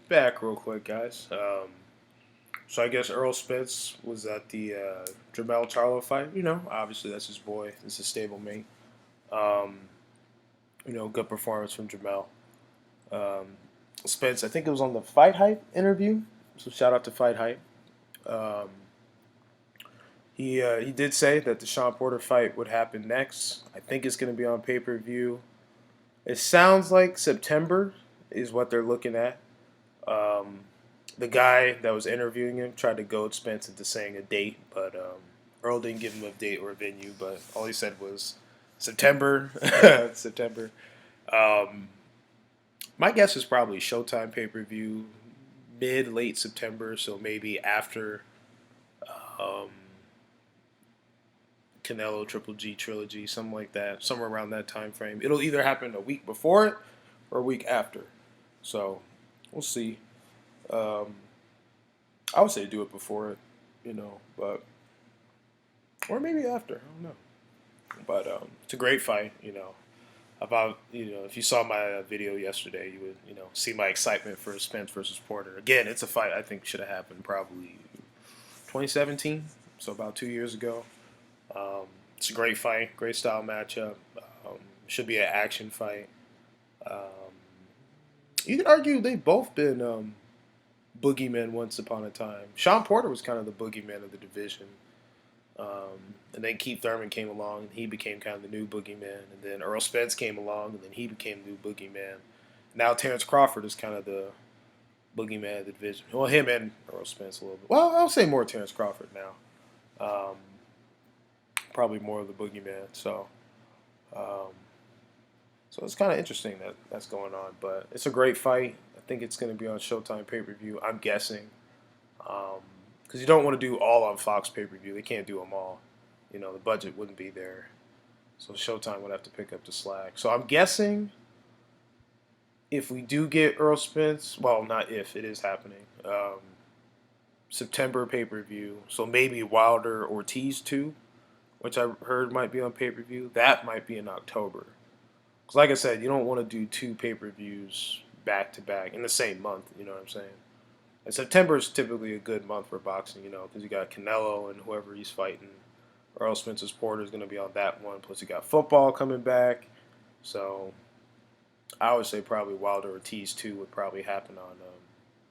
Back real quick, guys. So I guess Earl Spence was at the Jermell Charlo fight. Obviously that's his boy. It's a stablemate. Um, good performance from Jermell. Um, Spence, I think it was on the Fight Hype interview. So shout out to Fight Hype. Um, he did say that the Sean Porter fight would happen next. I think it's going to be on pay-per-view. It sounds like September is what they're looking at. Um, the guy that was interviewing him tried to goad Spence into saying a date, but Earl didn't give him a date or a venue. But all he said was September. September. Um, my guess is probably Showtime pay per view, mid late September, so maybe after um, Canelo Triple G trilogy, something like that, somewhere around that time frame. It'll either happen a week before it or a week after. So we'll see. Um, I would say do it before it, but or maybe after. I don't know. But it's a great fight. About if you saw my video yesterday, you would see my excitement for Spence versus Porter. Again, it's a fight I think should have happened probably 2017, so about 2 years ago. It's a great fight, great style matchup. Should be an action fight. Um, you could argue they've both been boogeymen once upon a time. Sean Porter was kind of the boogeyman of the division. And then Keith Thurman came along, and he became kind of the new boogeyman. And then Earl Spence came along, and then he became the new boogeyman. Now Terrence Crawford is kind of the boogeyman of the division. Well, him and Earl Spence a little bit. Well, I'll say more Terrence Crawford now. Um, Probably more of the boogeyman. Um, so it's kind of interesting that that's going on. But it's a great fight. I think it's going to be on Showtime pay per view. I'm guessing. Because you don't want to do all on Fox pay per view. They can't do them all. The budget wouldn't be there. So Showtime would have to pick up the slack. So I'm guessing if we do get Earl Spence, well, not if, it is happening. September pay per view. So maybe Wilder Ortiz too, which I heard might be on pay per view. That might be in October. Because like I said, you don't want to do two pay per views back to back in the same month. You know what I'm saying? And September is typically a good month for boxing, because you got Canelo and whoever he's fighting. Earl Spence's Porter is going to be on that one. Plus, you got football coming back. So, I would say probably Wilder Ortiz too would probably happen on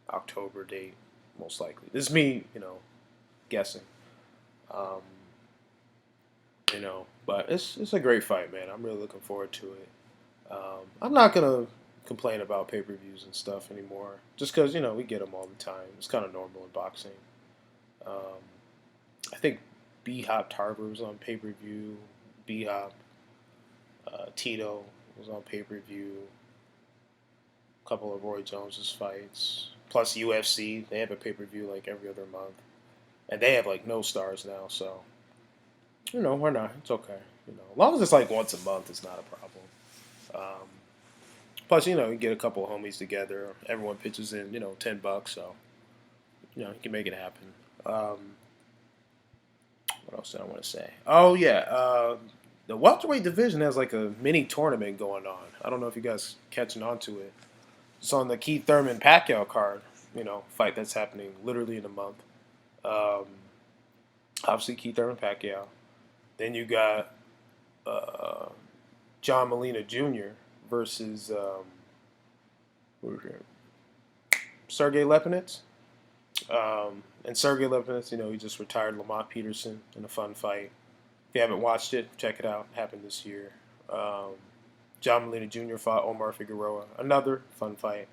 October date, most likely. This is me, guessing. Um, but it's a great fight, man. I'm really looking forward to it. I'm not gonna complain about pay-per-views and stuff anymore, just because we get them all the time. It's kind of normal in boxing. Um, I think B Hop Tarver was on pay-per-view. B Hop Tito was on pay-per-view. A couple of Roy Jones's fights, plus UFC. They have a pay-per-view like every other month, and they have like no stars now. So why not? It's okay. As long as it's like once a month, it's not a problem. Um, Plus, you get a couple of homies together. Everyone pitches in, $10. So, you can make it happen. What else did I want to say? Oh, yeah. The welterweight division has like a mini tournament going on. I don't know if you guys catching on to it. It's on the Keith Thurman Pacquiao card, fight that's happening literally in a month. Um, Obviously, Keith Thurman Pacquiao. Then you got John Molina Jr. versus Sergey Lepinets. And Sergey Lepinets, he just retired Lamont Peterson in a fun fight. If you haven't watched it, check it out. It happened this year. John Molina Jr. fought Omar Figueroa. Another fun fight.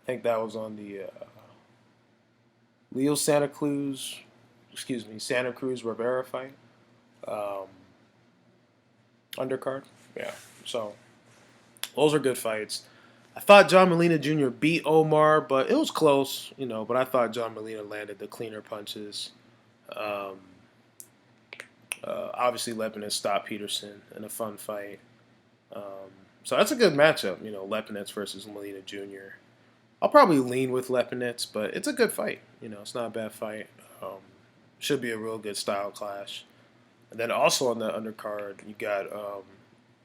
I think that was on the Leo Santa Cruz Rivera fight. Um, Undercard. Yeah. So those are good fights. I thought John Molina Jr. beat Omar, but it was close, But I thought John Molina landed the cleaner punches. Um, Obviously, Lepinets stopped Peterson in a fun fight. So that's a good matchup, Lepinets versus Molina Jr. I'll probably lean with Lepinets, but it's a good fight. It's not a bad fight. Should be a real good style clash. And then also on the undercard, you got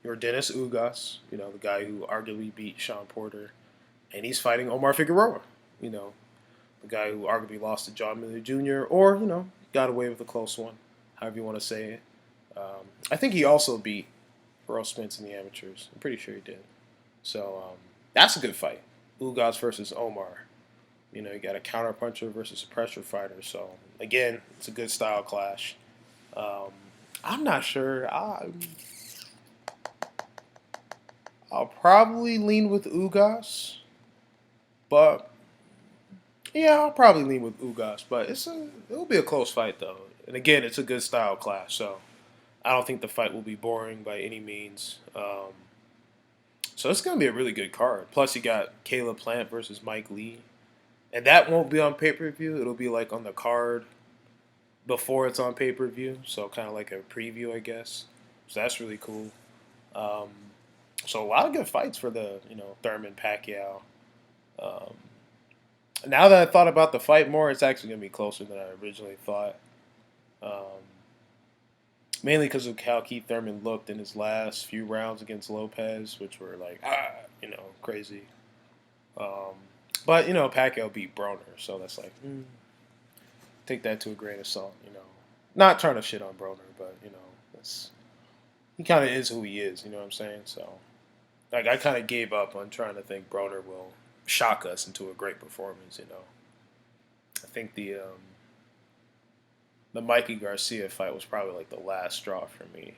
your Dennis Ugas, the guy who arguably beat Sean Porter. and he's fighting Omar Figueroa. You know, the guy who arguably lost to John Miller Jr. or got away with a close one, however you want to say it. I think he also beat Earl Spence in the amateurs. I'm pretty sure he did. So that's a good fight. Ugas versus Omar. You got a counterpuncher versus a pressure fighter. So again, it's a good style clash. Um, I'm not sure. I'll probably lean with Ugas, but yeah, I'll probably lean with Ugas. But it'll be a close fight though. And again, it's a good style clash. So I don't think the fight will be boring by any means. So it's gonna be a really good card. Plus, you got Caleb Plant versus Mike Lee, and that won't be on pay per view. It'll be like on the card before it's on pay per view. So kind of like a preview, I guess. So that's really cool. Um, so a lot of good fights for the Thurman Pacquiao. Um, Now that I thought about the fight more, it's actually gonna be closer than I originally thought. Um, Mainly because of how Keith Thurman looked in his last few rounds against Lopez, which were like crazy. Um, but Pacquiao beat Broner, so that's like take that to a grain of salt. Not trying to shit on Broner, but that's he kind of is who he is. You know what I'm saying? So like I kind of gave up on trying to think Broner will shock us into a great performance. I think the Mikey Garcia fight was probably like the last straw for me.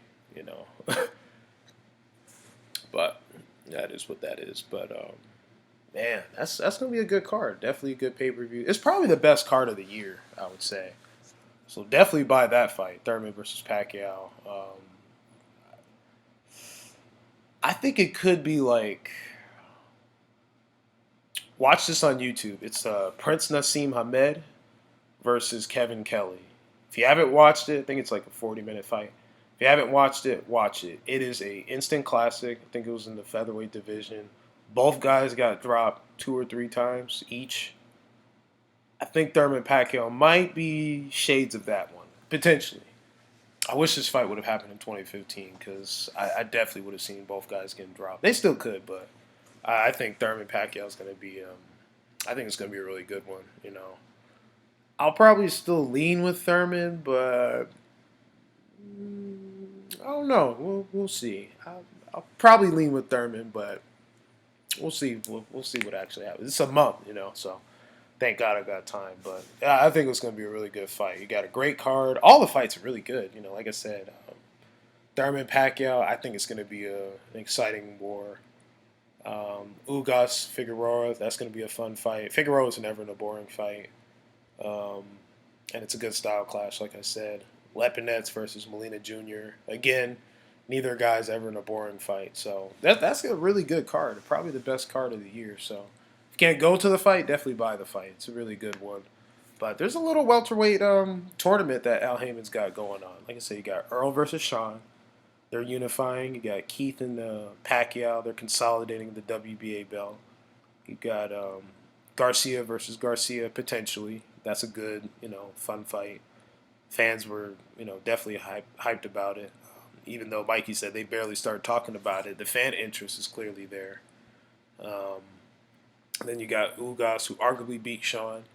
But that is what that is. But man, that's gonna be a good card. Definitely a good pay per view. It's probably the best card of the year, I would say. So definitely buy that fight, Thurman versus Pacquiao. I think it could be like watch this on YouTube. It's Prince Nassim Hamed versus Kevin Kelly. If you haven't watched it, I think it's like a 40-minute fight. If you haven't watched it, watch it. It is a instant classic. I think it was in the featherweight division. Both guys got dropped 2 or 3 times each. I think Thurman Pacquiao might be shades of that one, potentially. I wish this fight would have happened in 2015 because I definitely would have seen both guys getting dropped. They still could, but I think Thurman Pacquiao is going to be. I think it's going to be a really good one. I'll probably still lean with Thurman, but I don't know. We'll see. I'll probably lean with Thurman, but we'll see. We'll see what actually happens. It's a month, so thank God I got time. But I think it's going to be a really good fight. You got a great card. All the fights are really good. Like I said, Thurman Pacquiao. I think it's going to be an exciting war. Ugas Figueroa. That's going to be a fun fight. Figueroa is never in a boring fight. And it's a good style clash, like I said. Lepinets versus Molina Jr. Again, neither guy's ever in a boring fight. So that's a really good card. Probably the best card of the year. So if you can't go to the fight, definitely buy the fight. It's a really good one. But there's a little welterweight tournament that Al Haymon's got going on. Like I said, you got Earl versus Sean. They're unifying. You got Keith and Pacquiao. They're consolidating the WBA belt. You got Garcia versus Garcia, potentially. That's a good, fun fight. Fans were, definitely hyped about it. Even though Mikey said they barely started talking about it, the fan interest is clearly there. Then you got Ugas, who arguably beat Sean,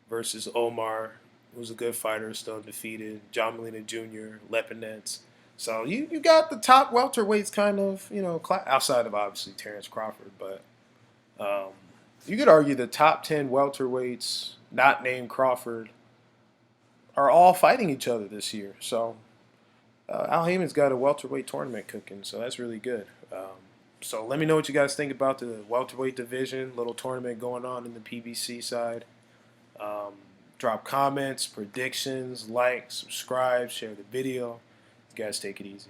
versus Omar, who's a good fighter, still undefeated. John Molina Jr., Lepinets. So you got the top welterweights kind of, outside of obviously Terrence Crawford, but you could argue the top 10 welterweights, not named Crawford, are all fighting each other this year. So Al Haymon's got a welterweight tournament cooking, so that's really good. So let me know what you guys think about the welterweight division, little tournament going on in the PBC side. Drop comments, predictions, like, subscribe, share the video. You guys take it easy.